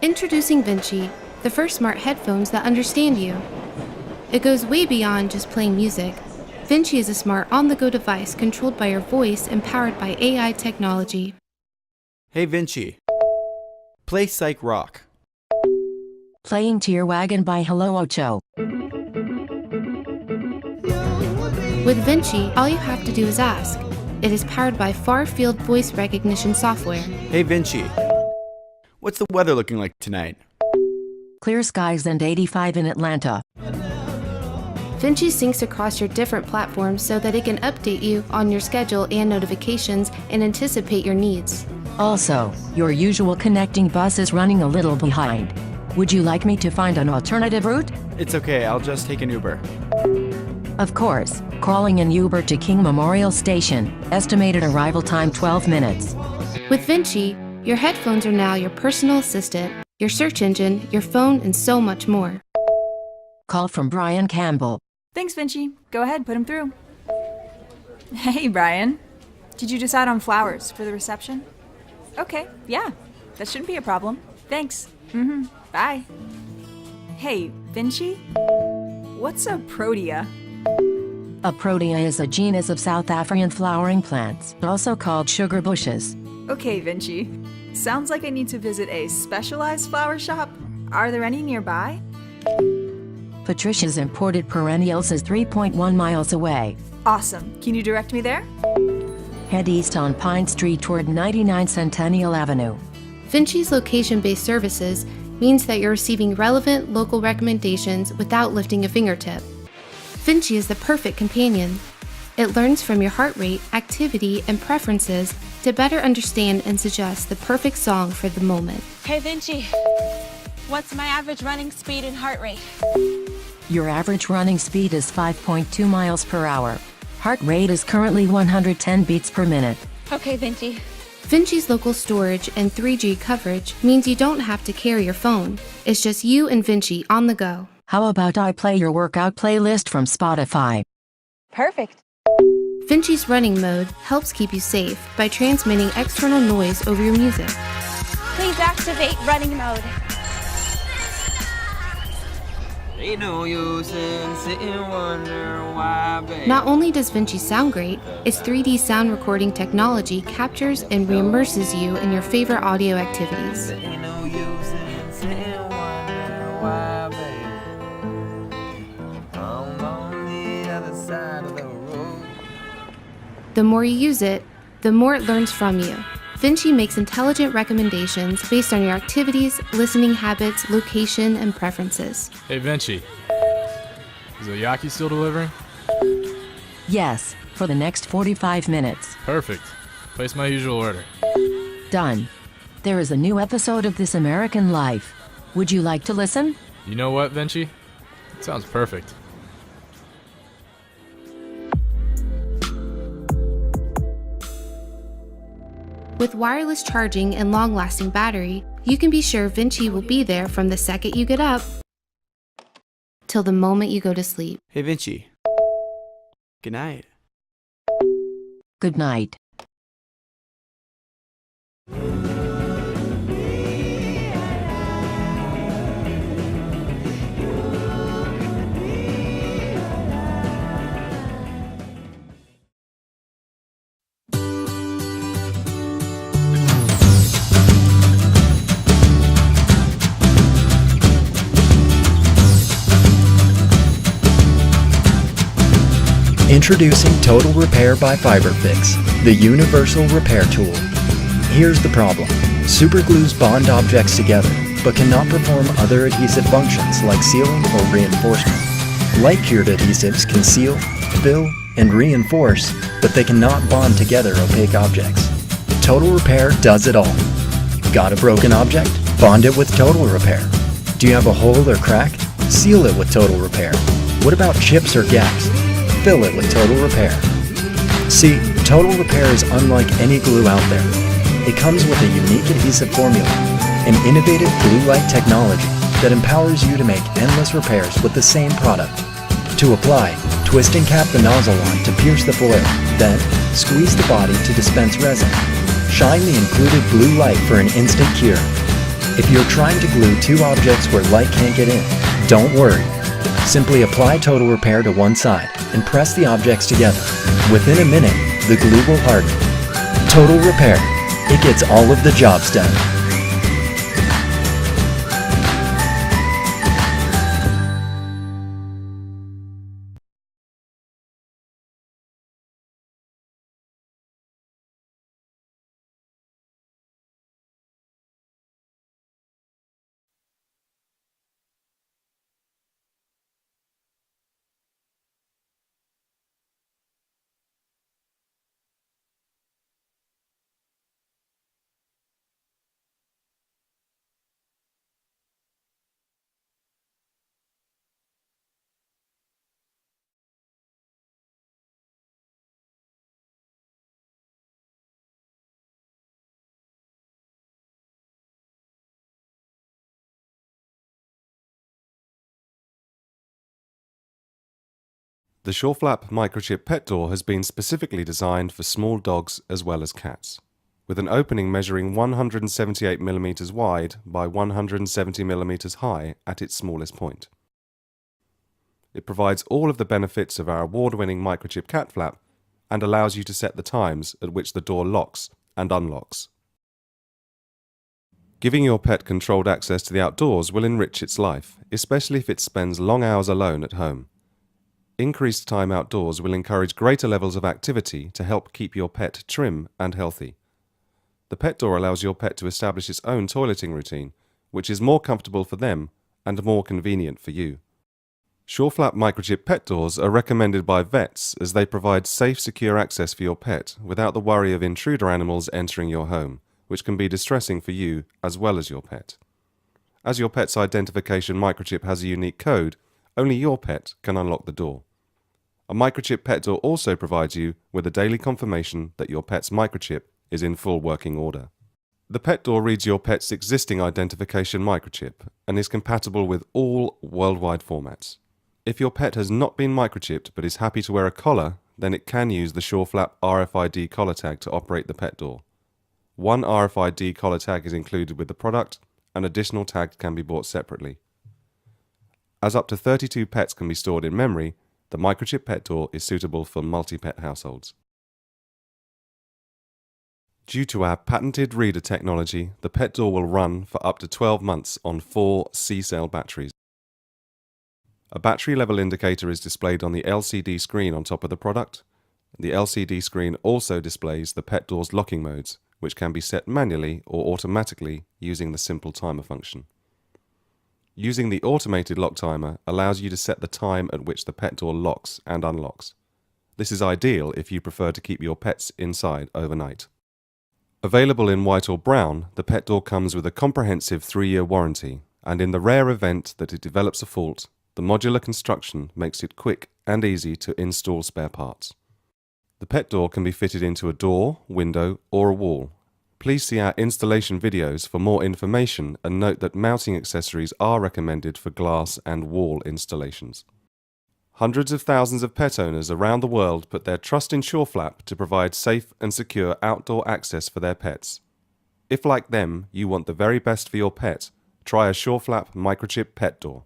Introducing Vinci, the first smart headphones that understand you. It goes way beyond just playing music. Vinci is a smart on-the-go device controlled by your voice and powered by AI technology. Hey Vinci, play Psych Rock. Playing To Your Wagon by Hello Ocho. With Vinci, all you have to do is ask. It is powered by far-field voice recognition software. Hey Vinci, what's the weather looking like tonight? Clear skies and 85 in Atlanta. Vinci syncs across your different platforms so that it can update you on your schedule and notifications and anticipate your needs. Also, your usual connecting bus is running a little behind. Would you like me to find an alternative route? It's okay, I'll just take an Uber. Of course, calling an Uber to King Memorial Station. Estimated arrival time 12 minutes. With Vinci, your headphones are now your personal assistant, your search engine, your phone, and so much more. Call from Brian Campbell. Thanks, Vinci. Go ahead, put him through. Hey, Brian. Did you decide on flowers for the reception? Okay, yeah. That shouldn't be a problem. Thanks. Bye. Hey, Vinci? What's a protea? A protea is a genus of South African flowering plants, also called sugar bushes. Okay, Vinci. Sounds like I need to visit a specialized flower shop. Are there any nearby? Patricia's Imported Perennials is 3.1 miles away. Awesome. Can you direct me there? Head east on Pine Street toward 99 Centennial Avenue. Vinci's location-based services means that you're receiving relevant local recommendations without lifting a fingertip. Vinci is the perfect companion. It learns from your heart rate, activity, and preferences to better understand and suggest the perfect song for the moment. Hey Vinci, what's my average running speed and heart rate? Your average running speed is 5.2 miles per hour. Heart rate is currently 110 beats per minute. Okay, Vinci. Vinci's local storage and 3G coverage means you don't have to carry your phone. It's just you and Vinci on the go. How about I play your workout playlist from Spotify? Perfect. Vinci's running mode helps keep you safe by transmitting external noise over your music. Please activate running mode. Ain't no use in sitting wondering why, babe. Not only does Vinci sound great, its 3D sound recording technology captures and reimmerses you in your favorite audio activities. Ain't no use in sitting wondering why, babe. I'm on the other side of the road. The more you use it, the more it learns from you. Vinci makes intelligent recommendations based on your activities, listening habits, location, and preferences. Hey Vinci, is Oyaki still delivering? Yes, for the next 45 minutes. Perfect. Place my usual order. Done. There is a new episode of This American Life. Would you like to listen? You know what, Vinci? It sounds perfect. With wireless charging and long-lasting battery, you can be sure Vinci will be there from the second you get up till the moment you go to sleep. Hey Vinci, good night. Good night. Introducing Total Repair by FiberFix, the universal repair tool. Here's the problem. Superglues bond objects together, but cannot perform other adhesive functions like sealing or reinforcement. Light-cured adhesives can seal, fill, and reinforce, but they cannot bond together opaque objects. Total Repair does it all. Got a broken object? Bond it with Total Repair. Do you have a hole or crack? Seal it with Total Repair. What about chips or gaps? Fill it with Total Repair. See, Total Repair is unlike any glue out there. It comes with a unique adhesive formula, an innovative blue light technology that empowers you to make endless repairs with the same product. To apply, twist and cap the nozzle on to pierce the foil, then squeeze the body to dispense resin. Shine the included blue light for an instant cure. If you're trying to glue two objects where light can't get in, don't worry. Simply apply Total Repair to one side and press the objects together. Within a minute, the glue will harden. Total Repair. It gets all of the jobs done. The SureFlap microchip pet door has been specifically designed for small dogs as well as cats, with an opening measuring 178mm wide by 170mm high at its smallest point. It provides all of the benefits of our award-winning microchip cat flap and allows you to set the times at which the door locks and unlocks. Giving your pet controlled access to the outdoors will enrich its life, especially if it spends long hours alone at home. Increased time outdoors will encourage greater levels of activity to help keep your pet trim and healthy. The pet door allows your pet to establish its own toileting routine, which is more comfortable for them and more convenient for you. SureFlap microchip pet doors are recommended by vets as they provide safe, secure access for your pet without the worry of intruder animals entering your home, which can be distressing for you as well as your pet. As your pet's identification microchip has a unique code, only your pet can unlock the door. A microchip pet door also provides you with a daily confirmation that your pet's microchip is in full working order. The pet door reads your pet's existing identification microchip and is compatible with all worldwide formats. If your pet has not been microchipped but is happy to wear a collar, then it can use the SureFlap RFID collar tag to operate the pet door. One RFID collar tag is included with the product, and additional tags can be bought separately. As up to 32 pets can be stored in memory, the microchip pet door is suitable for multi-pet households. Due to our patented reader technology, the pet door will run for up to 12 months on 4 C-cell batteries. A battery level indicator is displayed on the LCD screen on top of the product. The LCD screen also displays the pet door's locking modes, which can be set manually or automatically using the simple timer function. Using the automated lock timer allows you to set the time at which the pet door locks and unlocks. This is ideal if you prefer to keep your pets inside overnight. Available in white or brown, the pet door comes with a comprehensive 3-year warranty, and in the rare event that it develops a fault, the modular construction makes it quick and easy to install spare parts. The pet door can be fitted into a door, window, or a wall. Please see our installation videos for more information and note that mounting accessories are recommended for glass and wall installations. Hundreds of thousands of pet owners around the world put their trust in SureFlap to provide safe and secure outdoor access for their pets. If, like them, you want the very best for your pet, try a SureFlap microchip pet door.